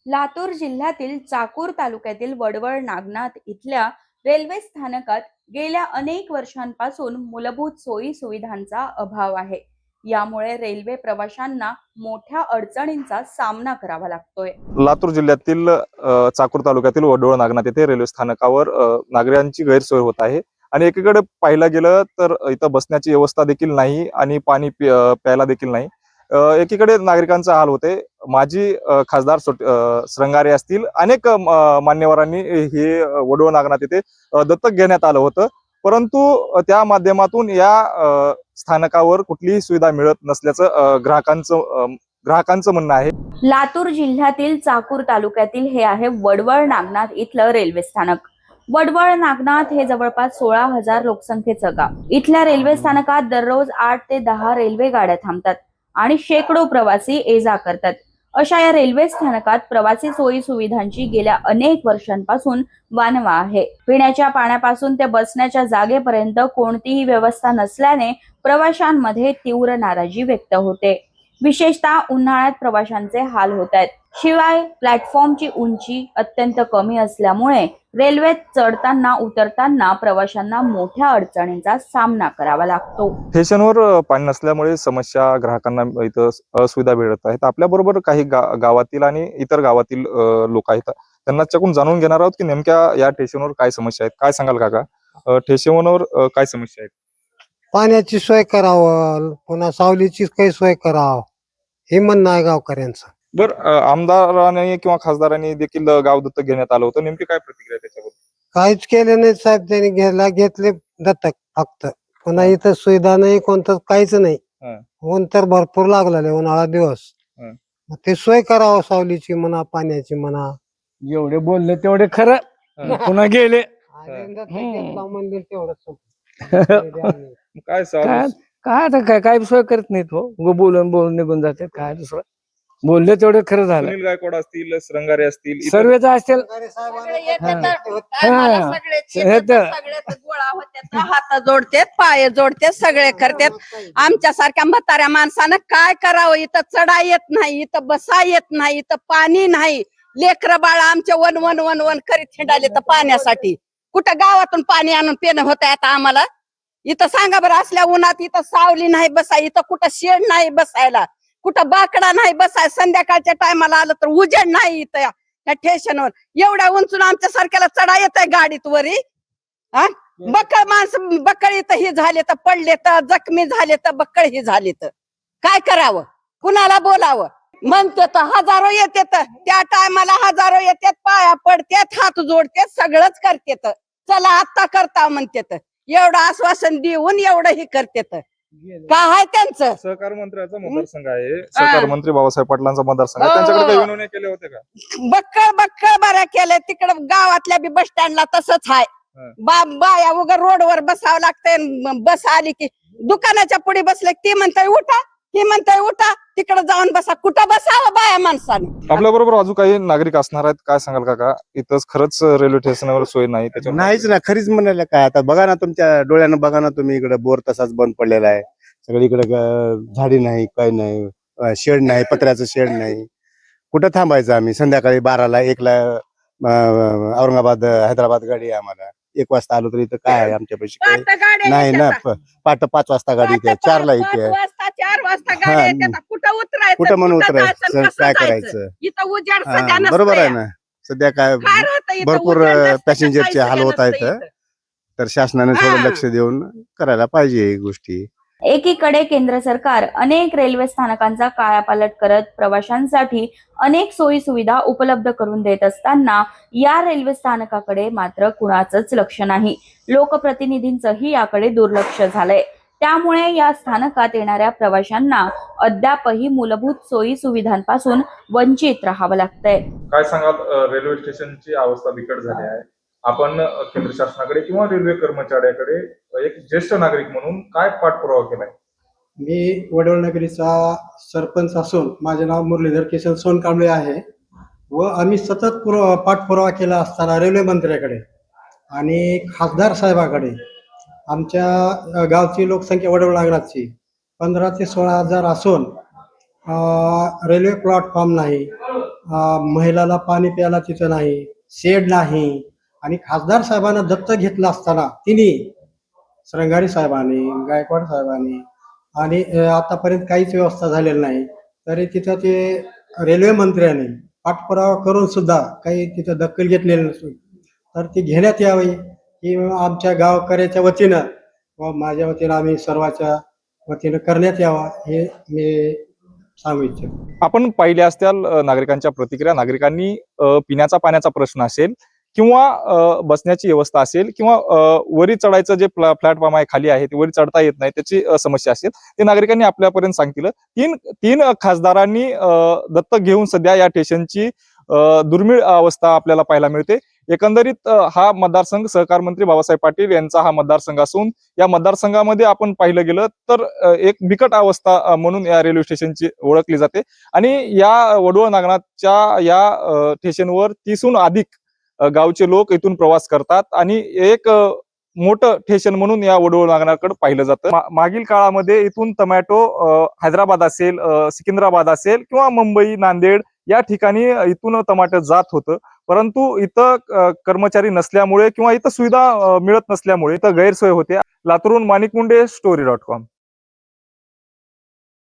लातूर जिल्ह्यातील चाकूर तालुक्यातील वडवळ नागनाथ इथल्या रेल्वे स्थानकात गेल्या अनेक वर्षांपासून मूलभूत सोयी सुविधांचा अभाव आहे. यामुळे रेल्वे प्रवाशांना मोठ्या अडचणींचा सामना करावा लागतोय. लातूर जिल्ह्यातील चाकूर तालुक्यातील वडवळ नागनाथ येथे रेल्वे स्थानकावर नागरिकांची गैरसोय होत आहे आणि एकीकडे पाहिलं गेलं तर इथं बसण्याची व्यवस्था देखील नाही आणि पाणी प्यायला देखील नाही. एकीकडे नागरिकांचा हाल होते. माजी खासदार श्रंगारे असतील अनेक मान्यवरांनी हे वडवळ नागनाथ येथे दत्तक घेण्यात आलं होतं, परंतु त्या माध्यमातून या स्थानकावर कुठलीही सुविधा मिळत नसल्याचं ग्राहकांचं म्हणणं आहे. लातूर जिल्ह्यातील चाकूर तालुक्यातील हे आहे वडवळ नागनाथ इथलं रेल्वे स्थानक. वडवळ नागनाथ हे जवळपास 16,000 लोकसंख्येचं गाव. इथल्या रेल्वे स्थानकात दररोज 8 ते 10 रेल्वे गाड्या थांबतात आणि शेकडो प्रवासी ये जा करतात. अशा या रेल्वे स्थानकात प्रवासी सोयी सुविधांची गेल्या अनेक वर्षांपासून वानवा आहे. पिण्याच्या पाण्यापासून ते बसण्याच्या जागेपर्यंत कोणतीही व्यवस्था नसल्याने प्रवाशांमध्ये तीव्र नाराजी व्यक्त होते. विशेषतः उन्हाळ्यात प्रवाशांचे हाल होत आहेत. शिवाय प्लॅटफॉर्मची उंची अत्यंत कमी असल्यामुळे रेल्वेत चढताना उतरताना प्रवाशांना मोठ्या अडचणींचा सामना करावा लागतो. स्टेशनवर पाणी नसल्यामुळे समस्या ग्राहकांना इथं असुविधा भेटत आहेत. आपल्या बरोबर काही गावातील आणि इतर गावातील लोक आहेत. त्यांना त्याच्याकडून जाणून घेणार आहोत की नेमक्या या स्टेशनवर काय समस्या आहेत. काय सांगाल काका, स्टेशनवर काय समस्या आहेत? पाण्याची सोय करावं, पुन्हा सावलीची काही सोय करावं, हे म्हणणं आहे गावकऱ्यांचं. आमदारांनी किंवा खासदारांनी देखील गाव दत्तक घेण्यात आलं होतं. नेमकी काय प्रतिक्रिया त्याच्याबद्दल? काहीच केलं नाही साहेब. त्यांनी घेतले दत्तक फक्त. पुन्हा इथं सुविधा नाही, कोणतं काहीच नाही. ऊन तर भरपूर लागलेले उन्हाळा दिवस. मग ते सोय करावं, सावलीची म्हणा, पाण्याची म्हणा. एवढे बोलले तेवढे खरं. पुन्हा गेले. मंदिर तेवढंच काय काय आता काय सोय करत नाहीत हो. बोलून निघून जाते. काय दुसरं बोलले तेवढे खरं झालं. सुनील गायकवाड असतील, श्रंगारे असतील, सर्वच असतील. हात जोडतेत, पाय जोडतेत, सगळे करतात. आमच्यासारख्या म्हाताऱ्या माणसानं काय करावं? इथं चढा येत नाही, इथं बसा येत नाही, इथं पाणी नाही. लेकर बाळ आमचे वन वन वन वन करीत हिंडाले तर पाण्यासाठी. कुठं गावातून पाणी आणून पिणं होत आता आम्हाला? इथं सांगा बरं, असल्या उन्हात इथं सावली नाही बसाय, इथं कुठं शेड नाही बसायला, कुठं बाकडा नाही बसाय. संध्याकाळच्या टायमाला आलं तर उजेड नाही इथं या स्टेशनवर. एवढ्या उंचून आमच्या सारख्याला चढा येत आहे गाडीत वरी. बक्कळ माणसं बक्कळ इथं ही झाले तर पडले तर जखमी झाले तर बक्कळ ही झाले तर काय करावं? कुणाला बोलावं? म्हणते तर हजारो येतात, त्या टायमाला हजारो येतात, पाया पडतात, हात जोडतात, सगळंच करतात. चला आत्ता करता म्हणतात. एवढं आश्वासन देऊन एवढं ही करतात. काय आहे त्यांचं? सहकार मंत्र्याचा मतदारसंघ आहे, सहकार मंत्री बाबासाहेब पाटलांचा मतदारसंघ आहे. त्यांच्याकडे काही विनवण्या केले होते का? बक्कळ बऱ्या केलंय. तिकडं गावातल्या बी बस स्टँडला तसंच आहे. बाया उगा रोडवर बसावं लागतंय. बस आली की दुकानाच्या पुढे बसले ती म्हणताय उठा, ही म्हणताय उठा, तिकडे जाऊन बसा. कुठं बसावं बाया माणसाने? आपल्या बरोबर अजून काही नागरिक असणार आहेत. काय सांगाल काका, इथंच खरंच रेल्वे स्टेशनवर सोय नाही? त्याच्यावर नाहीच ना, खरीच म्हणायला काय. आता बघा ना, तुमच्या डोळ्यानं बघा ना तुम्ही, इकडे बोर तसाच बंद पडलेला आहे. सगळीकडे झाडी नाही, काही नाही, शेड नाही, पत्र्याचं शेड नाही. कुठं थांबायचं आम्ही? संध्याकाळी 12ला 1ला औरंगाबाद हैदराबाद गाडी आहे आम्हाला. 1 वाजता आलो तर इथं काय आहे आमच्या पैसे नाही ना. पाट 5 वाजता गाडी येते, 4ला येते. 4 वाजता गाडी येते. कुठं उतरायचं? कुठं म्हणून उतरायचं? काय करायचं? इथं उजेड सध्या नसतोय. बरोबर आहे ना. सध्या काय भरपूर पॅसेंजरचे हाल होत आहेत. तर शासनाने थोडं लक्ष देऊन करायला पाहिजे ही गोष्टी. एकीकडे केंद्र सरकार अनेक रेल्वे स्थानकांचा कायापालट करत प्रवाशांसाठी अनेक सोयी सुविधा उपलब्ध करून देत असताना या रेल्वे स्थानकाकडे मात्र कुणाचंच लक्ष नाही. लोकप्रतिनिधींचंही याकडे दुर्लक्ष झालंय. त्यामुळे या स्थानकात येणाऱ्या प्रवाशांना अद्यापही मूलभूत सोयी सुविधांपासून वंचित राहावं लागतंय. काय सांगाल, रेल्वे स्टेशनची अवस्था बिकट झाली आहे. आपण केंद्र शासनाकडे किंवा रेल्वे कर्मचाऱ्याकडे एक ज्येष्ठ नागरिक म्हणून काय पाठपुरावा केलाय? मी वडवळ नगरीचा सरपंच असून माझे नाव मुरलीधर किशन सोनकांबळे आहे व आम्ही सतत पाठपुरावा केला असताना रेल्वे मंत्र्याकडे आणि खासदार साहेबाकडे. आमच्या गावची लोकसंख्या वडवळ नागनाथची 15 ते 16 हजार असून रेल्वे प्लॅटफॉर्म नाही, महिलाला पाणी प्यायला तिथं नाही, शेड नाही. आणि खासदार साहेबांना दत्तक घेतलं असताना तिने श्रंगारी साहेबांनी, गायकवाड साहेबांनी आणि आतापर्यंत काहीच व्यवस्था झालेली नाही. तरी तिथं ते रेल्वे मंत्र्यांनी पाठपुरावा करून सुद्धा काही तिथं दखल घेतलेली नसून तर ती घेण्यात यावी ही आमच्या गावकऱ्याच्या वतीनं व माझ्या वतीनं आम्ही सर्वांच्या वतीनं करण्यात यावा हे मी सांगू इच्छितो. आपण पाहिल्या असत्याल नागरिकांच्या प्रतिक्रिया. नागरिकांनी पिण्याचा पाण्याचा प्रश्न असेल किंवा बसण्याची व्यवस्था असेल किंवा वरी चढायचं जे प्लॅटफॉर्म आहे खाली आहे ते वरी चढता येत नाही त्याची समस्या असेल ते नागरिकांनी आपल्यापर्यंत सांगितलं. तीन खासदारांनी दत्तक घेऊन सध्या या स्टेशनची दुर्मिळ अवस्था आपल्याला पाहायला मिळते. एकंदरीत हा मतदारसंघ सहकार मंत्री बाबासाहेब पाटील यांचा हा मतदारसंघ असून या मतदारसंघामध्ये आपण पाहिलं गेलं तर एक बिकट अवस्था म्हणून या रेल्वे स्टेशनची ओळखली जाते. आणि या वडवळ नागनाथच्या या स्टेशनवर 30हून अधिक गावचे लोक इथून प्रवास करतात आणि एक मोठं स्टेशन म्हणून या वडवळ नागनाथकडे पाहिलं जातं. मागील काळामध्ये इथून टोमॅटो हैदराबाद असेल, सिकंदराबाद असेल किंवा मुंबई, नांदेड या ठिकाणी इथून टमाटर जात होतं. परंतु इथं कर्मचारी नसल्यामुळे किंवा इथं सुविधा मिळत नसल्यामुळे इथं गैरसोय होते. लातूरहून माणिक मुंडे, story.com.